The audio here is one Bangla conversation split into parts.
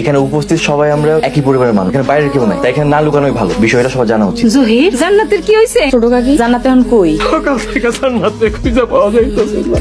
এখানে উপস্থিত সবাই আমরা একই পরিবারের মানুষ, এখানে বাইরের কেউ নাই, তাই এখানে না লুকানোই ভালো। বিষয়টা সবার জানা উচিত। জহির, জান্নাতের কি হইছে? ছোট কাকি, জান্নাত এখন কই? সকাল থেকে জান্নাতে খুঁজে পাওয়া যাইতেছে না।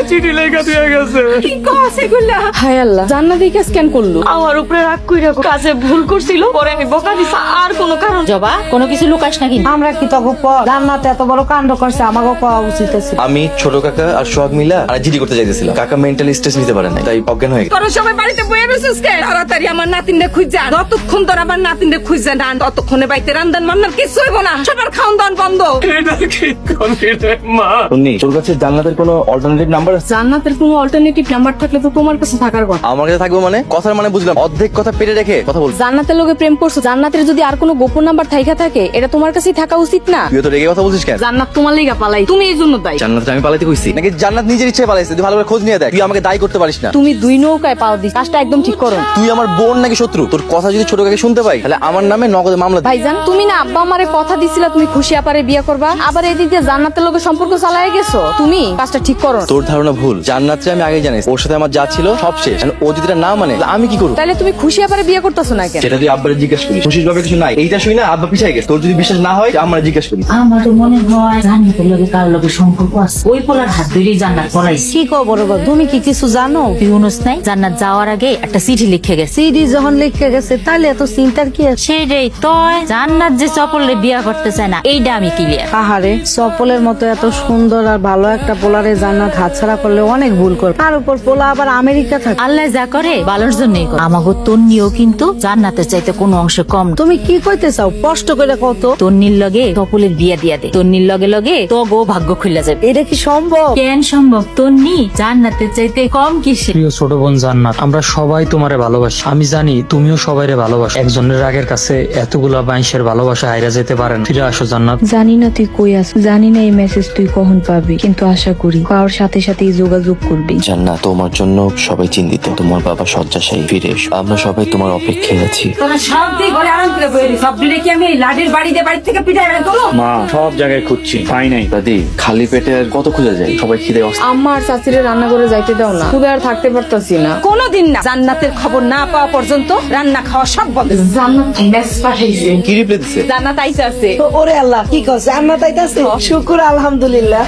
চিঠি লেখা দিয়ে গেছে। কি কস এগুলা? হায় আল্লাহ, জান্নাতই কে স্ক্যান করলো? আমার উপরে রাগ কইরা কাজে ভুল করছিল, পরে আমি বকা দিছি। আর কোনো কারণ? জবা, কোনো কিছু লুকাস নাকি? আমরা কি তখন জান্নাতে এত বড় কাণ্ড করছে, আমাকে পাওয়া উচিত আছে। আমি ছোট কাকা আর সোহাগ মিলা আর জিডি করতে যাইতেছিলাম। কাকা মেন্টাল স্ট্রেস নিতে পারে না, তাই অজ্ঞান হয়ে গেছে। তোরা সবাই বাড়িতে বইয়ে রইছিস কে? তাড়াতাড়ি আমার নাতিনরে খুঁজা। যতক্ষণ তোর আমার নাতিনরে খুঁজা না ততক্ষণে বাইতে রান্দান মান্নার কিছু হইব না। সবার খাওন দাওয়ান বন্ধ। এটা কি করবি রে মা? শুননি, তোর কাছে জান্নাতের কোনো অল্টারনেটিভ নাম্বার আছে? জান্নাতের কোনো অল্টারনেটিভ নাম্বার থাকলে তো তোমার কাছে থাকার কথা। আমার কাছে থাকবে মানে? কথার মানে বুঝলাম, অর্ধেক কথা পেটে রেখে কথা বল। জান্নাতের লোকে প্রেম করছো, জান্নাতের যদি আর কোনো গোপন নাম্বার থাইকা থাকে এটা তোমার কাছেই থাকা উচিত না। তুই তো রেগে কথা বলছিস কেন? জান্নাত তোমার লাগা পালাই, তুমি এই জন্য দায়ী। জান্নাত আমি পালাইতে কইছি নাকি? জান্নাত নিজের ইচ্ছায় পালাইছে। তুই ভালো করে খোঁজ নিয়ে দেখ, তুই আমাকে দায়ী করতে পারিস না। তুমি দুই নৌকায় পাও দিস, কাজটা একদম ঠিক করো। তুই আমার বোন নাকি শত্রু? তোর কথা যদি ছোট কাকে শুনতে পাই তাহলে আমার নামে নগদে মামলা দিবি। ভাইজান, তুমি না আব্বা আমারে কথা দিছিলা তুমি খুশি আপারে বিয়ে করবা, আবার এদিক দিয়ে জান্নাতের লোকের সম্পর্ক চালায় গেছো। তুমি কাজটা ঠিক করো। তোর ধারণা ভুল। জান্নাতরে আমি আগে জানি, ওর সাথে আমার যা ছিল সব শেষ। আর ও যদি এটা না মানে তাহলে আমি কি করব? তাহলে তুমি খুশি আপারে বিয়ে করতেছো না কেন? সেটা তুই আব্বারে জিজ্ঞেস করিস। খুশির ব্যাপারে কিছু নাই, এইটা শুই না আব্বা পিছাই গেছে। তোর যদি বিশ্বাস না হয় আমার জিজ্ঞেস করিস। আমার তো মনে হয় জান্নাতের লগে কার লগে সম্পর্ক আছে। ওই পোলার হাত ধরেই জান্নাত পড়াইছে। কি কো বড় বাবা, তুমি কি কিছু জানো? তুই অনুস নাই, জান্নাত যাওয়ার আগে একটা চিঠি লিখে গেছে। সিডি যখন লিখে গেছে তাহলে এত চিন্তার কি আছে? সেটাই তয় জান্নাত যে চপলে বিয়া করতে চায় না, এইটা আমি ক্লিয়ার। আহারে, চপলের মতো এত সুন্দর আর ভালো একটা পোলারে জান্নাত হাতছাড়া করলে অনেক ভুল করে। তার উপর পোলা আবার আমেরিকা থাকে। আল্লাহ যা করে ভালোর জন্যই করে। আমাগো তন্নিও কিন্তু জান্নাতের চাইতে কোনো অংশে কম না। তুমি কি কইতে চাও? স্পষ্ট করে কত। তন্নির লগে চপলের বিয়া দিয়া দে। তন্নির লগে লগে তো গো ভাগ্য খুলে যাবে। এটা কি সম্ভব? কেন সম্ভব? তন্নি জান্নাতের চাইতে কম কিসে? প্রিয় ছোট বোন জান্নাত, আমরা সবাই তোমারে ভালোবাসি। আমি জানি তুমিও সবাইরে ভালোবাসো। একজনের রাগের কাছে এতগুলা বাইশের ভালোবাসা হাইরা যেতে পারে না। ফিরে আসো জান্নাত। জানি না তুই কই আছিস, জানি না এই মেসেজ তুই কখন পাবি, কিন্তু আশা করি কারোর সাথে সাথেই যোগাযোগ করবি। জান্নাত, তোমার জন্য সবাই চিন্তিত। তোমার বাবা শয্যাশায়ী, ফিরে এসো। আমরা সবাই তোমার অপেক্ষায় আছি। তোরা সব দিয়ে ঘরে আরাম করে বইয়ে সব দিলে কি আমি লাঠির বাড়ি দিয়ে বাড়ি থেকে পিটাই বের করবো? মা, সব জায়গায় খুঁজছি, পাই নাই। দাদি, খালি পেটে আর কত খুঁজে যায়? সবাই খিদে অস্থির। আম্মা আর চাচিরে রান্না করে যাইতে দাও না, খুদে আর থাকতে পারতাছি না। কোনোদিন না, জান্নাতের খবর না পাওয়া পর্যন্ত রান্না খাওয়া সব বন্ধ। জান্নাত মেসেজ পাঠাইছে, কি রিপ্লাই দিছে? জান্নাত আইছে আছে। ওরে আল্লাহ, কি কইছে? জান্নাত আইতাছে? শুকর আলহামদুলিল্লাহ।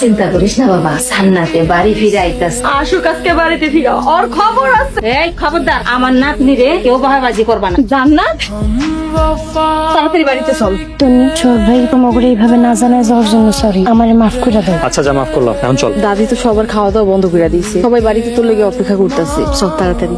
চিন্তা করিস না বাবা, জান্নাতে বাড়ি ফিরে আইতাছে। আশুক আজকে বাড়িতে ফিরাও, ওর খবর আছে। এই খবরদার, আমার নাতনি রে কেউ বাহাবাজি করবা না। জান্নাত, তাড়াতাড়ি বাড়িতে চল। তুমি ছোট ভাই তোমাকে এইভাবে না জানায় যাওয়ার জন্য সরি, আমারে মাফ করে দাও। আচ্ছা যা, মাফ করলাম, এখন চল। দাদি তো সবার খাওয়া দাওয়া বন্ধ করে দিয়েছে, সবাই বাড়িতে তোর লেগে অপেক্ষা করতেছে। সব তাড়াতাড়ি।